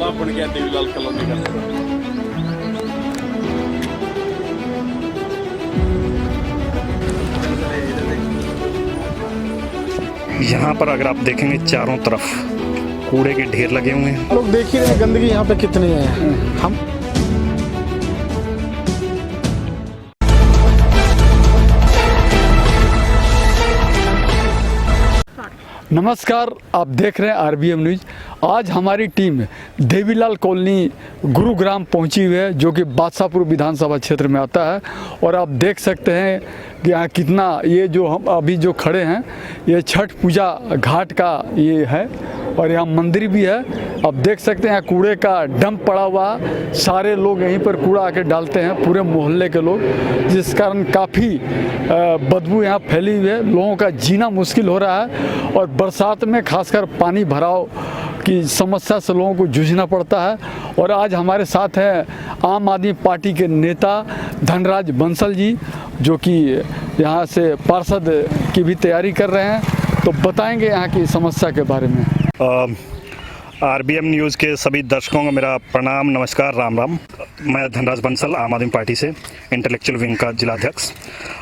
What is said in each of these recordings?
तालाब बन गया देवीलाल कॉलोनी का। यहाँ पर अगर आप देखेंगे चारों तरफ कूड़े के ढेर लगे हुए हैं। लोग देख ही रहे हैं गंदगी यहाँ पे कितनी है। हम नमस्कार, आप देख रहे हैं आरबीएम न्यूज़। आज हमारी टीम देवीलाल कॉलोनी गुरुग्राम पहुंची हुई है, जो कि बादशाहपुर विधानसभा क्षेत्र में आता है। और आप देख सकते हैं कि यहाँ कितना, ये जो हम अभी जो खड़े हैं ये छठ पूजा घाट का ये है और यहाँ मंदिर भी है। आप देख सकते हैं यहाँ कूड़े का डंप पड़ा हुआ है, सारे लोग यहीं पर कूड़ा आके डालते हैं, पूरे मोहल्ले के लोग, जिस कारण काफ़ी बदबू यहाँ फैली हुई है। लोगों का जीना मुश्किल हो रहा है और बरसात में खासकर पानी भराव की समस्या से लोगों को जूझना पड़ता है। और आज हमारे साथ हैं आम आदमी पार्टी के नेता धनराज बंसल जी, जो कि यहाँ से पार्षद की भी तैयारी कर रहे हैं, तो बताएंगे यहाँ की समस्या के बारे में। आरबीएम न्यूज़ के सभी दर्शकों को मेरा प्रणाम, नमस्कार, राम राम। मैं धनराज बंसल, आम आदमी पार्टी से इंटेलेक्चुअल विंग का जिलाध्यक्ष।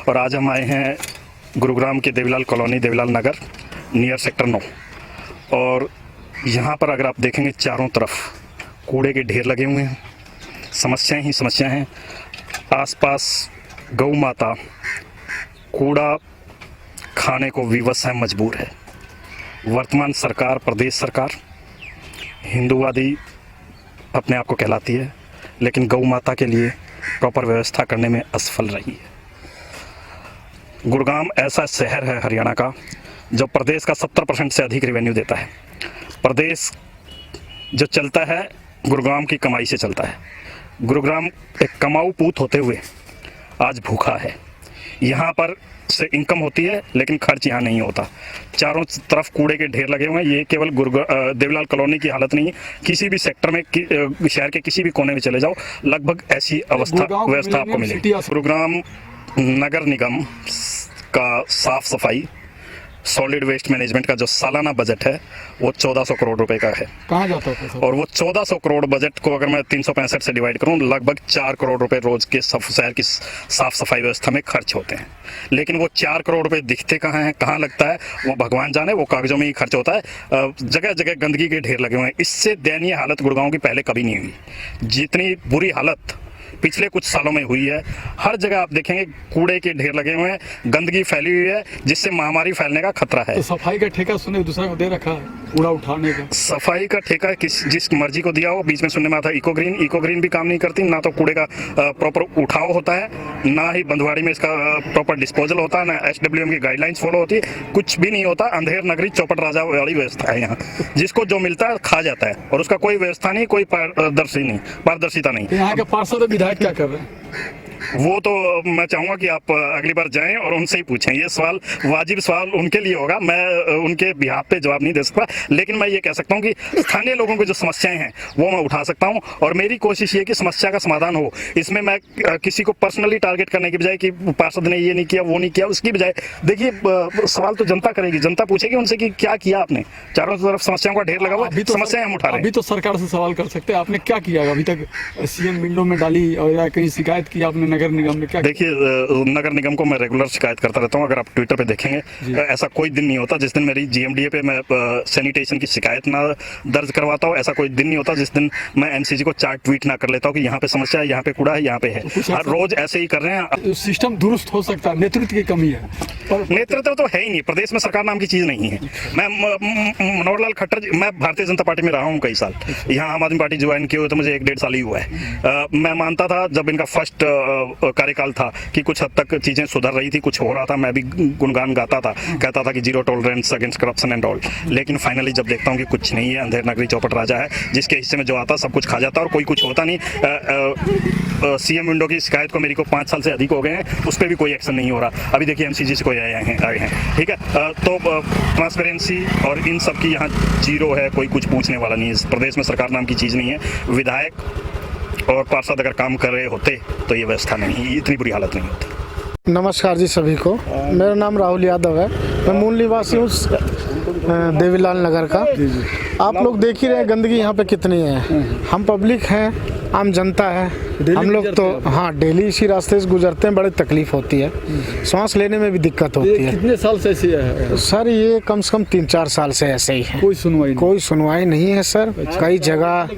और आज हम आए हैं गुरुग्राम के देवीलाल कॉलोनी, देवीलाल नगर, नियर सेक्टर 9। और यहाँ पर अगर आप देखेंगे चारों तरफ कूड़े के ढेर लगे हुए हैं, समस्याएं ही समस्याएं हैं। आसपास गौ माता कूड़ा खाने को विवश है, मजबूर है। वर्तमान सरकार, प्रदेश सरकार हिंदूवादी अपने आप को कहलाती है, लेकिन गौ माता के लिए प्रॉपर व्यवस्था करने में असफल रही है। गुरुग्राम ऐसा शहर है हरियाणा का जो प्रदेश का 70% से अधिक रेवेन्यू देता है। प्रदेश जो चलता है गुरुग्राम की कमाई से चलता है। गुरुग्राम एक कमाऊ पूत होते हुए आज भूखा है। यहाँ पर से इनकम होती है लेकिन खर्च यहाँ नहीं होता। चारों तरफ कूड़े के ढेर लगे हुए हैं। ये केवल देवीलाल कॉलोनी की हालत नहीं है, किसी भी सेक्टर में, शहर के किसी भी कोने में चले जाओ, लगभग ऐसी व्यवस्था आपको मिलेगी। गुरुग्राम नगर निगम का साफ सफाई, सॉलिड वेस्ट मैनेजमेंट का जो सालाना बजट है वो 1400 करोड़ रुपए का है। कहाँ जाता है? और वो 1400 करोड़ बजट को अगर मैं 365 से डिवाइड करूं, लगभग 4 करोड़ रुपए रोज के शहर की साफ सफाई व्यवस्था में खर्च होते हैं। लेकिन वो 4 करोड़ रुपए दिखते कहाँ हैं, कहाँ लगता है, वो भगवान जाने। वो कागजों में ही खर्च होता है। जगह जगह गंदगी के ढेर लगे हुए हैं। इससे दयनीय हालत गुड़गांव की पहले कभी नहीं हुई। जितनी बुरी हालत पिछले कुछ सालों में हुई है, हर जगह आप देखेंगे कूड़े के ढेर लगे हुए हैं, गंदगी फैली हुई है, जिससे महामारी फैलने का खतरा है। तो सफाई का ठेका सुने दूसरा को दे रखा है, कूड़ा उठाने का। सफाई का ठेका जिस मर्जी को दिया हो। बीच में सुनने में आता है इको ग्रीन भी काम नहीं करती। ना तो कूड़े का प्रॉपर उठाव होता है, ना ही बंधवाड़ी में इसका प्रॉपर डिस्पोजल होता है, ना SWM की गाइडलाइंस फॉलो होती है, कुछ भी नहीं होता। अंधेर नगरी चौपट राजा वाली व्यवस्था है यहाँ। जिसको जो मिलता है खा जाता है और उसका कोई व्यवस्था नहीं, कोई पारदर्शिता नहीं। यहाँ के पार्षद विधायक क्या कर रहे हैं? वो तो मैं चाहूँगा कि आप अगली बार जाएं और उनसे ही पूछें। ये सवाल वाजिब सवाल उनके लिए होगा, मैं उनके बिहाफ पे जवाब नहीं दे सकता। लेकिन मैं ये कह सकता हूँ कि स्थानीय लोगों की जो समस्याएं हैं वो मैं उठा सकता हूँ। और मेरी कोशिश ये कि समस्या का समाधान हो। इसमें मैं किसी को पर्सनली टारगेट करने की बजाय कि पार्षद ने ये नहीं किया, वो नहीं किया, उसकी बजाय देखिए सवाल तो जनता करेगी। जनता पूछेगी उनसे कि क्या किया आपने। चारों तरफ समस्याओं का ढेर लगा हुआ, समस्याएं हम उठा रहे हैं। अभी तो सरकार से सवाल कर सकते हैं, आपने क्या किया अभी तक? CM विंडो में डाली और या कहीं शिकायत की आपने नगर निगम में? क्या देखिए, नगर निगम को मैं रेगुलर शिकायत करता रहता हूँ। अगर आप ट्विटर पे देखेंगे, ऐसा कोई दिन नहीं होता जिस दिन मेरी GMDA पे मैं सैनिटेशन की शिकायत ना दर्ज करवाता हूँ। ऐसा कोई दिन नहीं होता जिस दिन मैं MCG को 4 ट्वीट ना कर लेता हूँ कि यहाँ पे समस्या है, यहाँ पे कूड़ा है, यहाँ पे है। हर रोज ऐसे ही कर रहे हैं। सिस्टम दुरुस्त हो सकता है, नेतृत्व की कमी है। नेतृत्व तो है ही नहीं। प्रदेश में सरकार नाम की चीज नहीं है। मैं मनोहर लाल खट्टर, मैं भारतीय जनता पार्टी में रहा हूँ कई साल। यहाँ आम आदमी पार्टी ज्वाइन किए हुए तो मुझे 1-1.5 साल ही हुआ है। मैं मानता था जब इनका फर्स्ट कार्यकाल था कि कुछ हद तक चीजें सुधर रही थी, कुछ हो रहा था। मैं भी गुणगान गाता था, कहता था कि 0 tolerance against corruption and all. लेकिन फाइनली जब देखता हूँ कि कुछ नहीं है, अंधेर नगरी चौपट राजा है, जिसके हिस्से में जो आता सब कुछ खा जाता और कोई कुछ होता नहीं। CM विंडो की शिकायत को मेरी को 5 साल से अधिक हो गए हैं, उस पर भी कोई एक्शन नहीं हो रहा। अभी देखिए MCG से कोई आए हैं, ठीक है। तो ट्रांसपेरेंसी और इन सब की यहाँ 0 है, कोई कुछ पूछने वाला नहीं है। प्रदेश में सरकार नाम की चीज़ नहीं है। विधायक और पार्षद अगर काम कर रहे होते तो ये व्यवस्था नहीं, इतनी बुरी हालत नहीं होती। नमस्कार जी सभी को। मेरा नाम राहुल यादव है। मैं मूल निवासी हूँ देवीलाल नगर का। आप लोग देख ही रहे हैं गंदगी यहाँ पे कितनी है। हम पब्लिक हैं, आम जनता है, हम लोग तो हाँ डेली इसी रास्ते से गुजरते हैं, बड़ी तकलीफ होती है, सांस लेने में भी दिक्कत होती है। कितने साल से ऐसे है? सर ये कम से कम 3-4 साल से ऐसे ही है, कोई सुनवाई नहीं है सर। कई जगह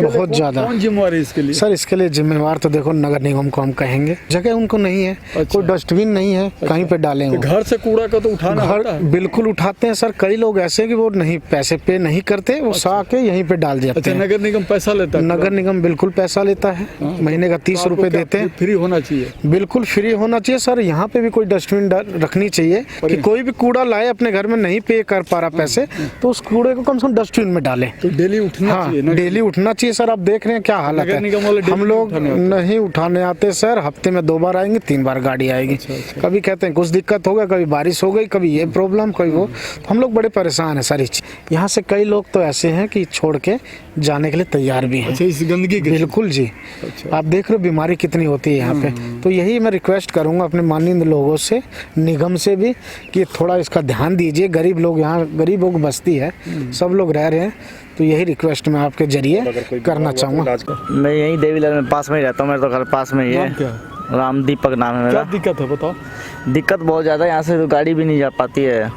बहुत ज्यादा। कौन जिम्मेवार है इसके लिए? सर इसके लिए जिम्मेवार तो देखो नगर निगम को हम कहेंगे, जगह उनको नहीं है। कोई डस्टबिन नहीं है, कहीं पे डालें वो। घर से कूड़ा का तो उठाना होता है। बिल्कुल उठाते हैं सर। कई लोग ऐसे कि वो नहीं पैसे पे नहीं करते, वो सा के यहीं पे डाल देते हैं। नगर निगम पैसा लेता है? नगर निगम बिल्कुल पैसा लेता है, महीने का 30 रुपए देते हैं। फ्री होना चाहिए? बिल्कुल फ्री होना चाहिए सर। यहाँ पे भी कोई डस्टबिन रखनी चाहिए कि कोई भी कूड़ा लाए अपने घर में, नहीं पे कर पा रहा पैसे, तो उस कूड़े को कम से कम डस्टबिन में डाले। तो डेली उठना चाहिए ना? डेली उठना चाहिए सर। आप देख रहे हैं क्या हालत है। हम लोग नहीं उठाने आते सर, हफ्ते में 2 बार आएंगे, 3 बार गाड़ी आएगी। कभी कहते हैं कुछ दिक्कत हो गया, कभी बारिश हो गई, कभी ये प्रॉब्लम, कभी वो। हम लोग बड़े परेशान है सर। यहाँ से कई लोग तो ऐसे हैं कि छोड़ के जाने के लिए तैयार भी हैं। इस गंदगी बिल्कुल जी। आप देख रहे हो बीमारी कितनी होती है यहाँ पे। तो यही मैं रिक्वेस्ट करूंगा अपने माननीय लोगों से, निगम से भी, कि थोड़ा इसका ध्यान दीजिए। गरीब लोग यहाँ, गरीबों की बस्ती है, सब लोग रह रहे हैं। तो यही रिक्वेस्ट मैं आपके जरिए करना चाहूँगा। मैं यहीं देवीलाल में पास में ही रहता हूँ, मेरे तो घर पास में ही है। राम दीपक नाम है मेरा। क्या दिक्कत है बताओ? दिक्कत बहुत ज़्यादा है, यहाँ से तो गाड़ी भी नहीं जा पाती है।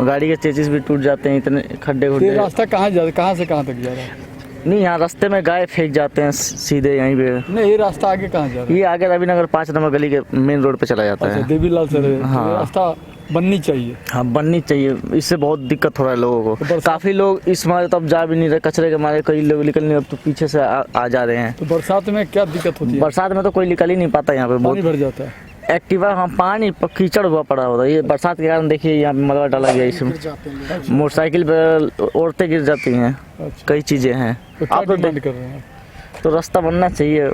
गाड़ी के चेचिस भी टूट जाते हैं, इतने खड्डे खुड्डे। रास्ता कहाँ से कहाँ तक जा रहा है? नहीं, यहाँ रास्ते में गाय फेंक जाते हैं सीधे यहीं पे। नहीं, ये रास्ता आगे कहाँ जा रहा है? ये आगे रविनगर 5 नंबर गली के मेन रोड पे चला जाता है। देवीलाल से हाँ। रास्ता बननी चाहिए। हाँ बननी चाहिए, इससे बहुत दिक्कत हो रहा है लोगों को। काफ़ी लोग इस मारे तो अब जा भी नहीं रहे, कचरे के मारे कई लोग निकल नहीं, अब तो पीछे से आ जा रहे हैं। तो बरसात में क्या दिक्कत होती है? बरसात में तो कोई निकल ही नहीं पाता, यहाँ पे बहुत भर जाता है। एक्टिवा हाँ पानी कीचड़ हुआ पड़ा होता है। ये बरसात के कारण देखिए यहाँ पे मलबा डाला गया, इसमें मोटरसाइकिल पे औरतें गिर जाती हैं। कई चीज़ें हैं। तो आप डिमांड कर रहे हैं? तो रास्ता बनना चाहिए।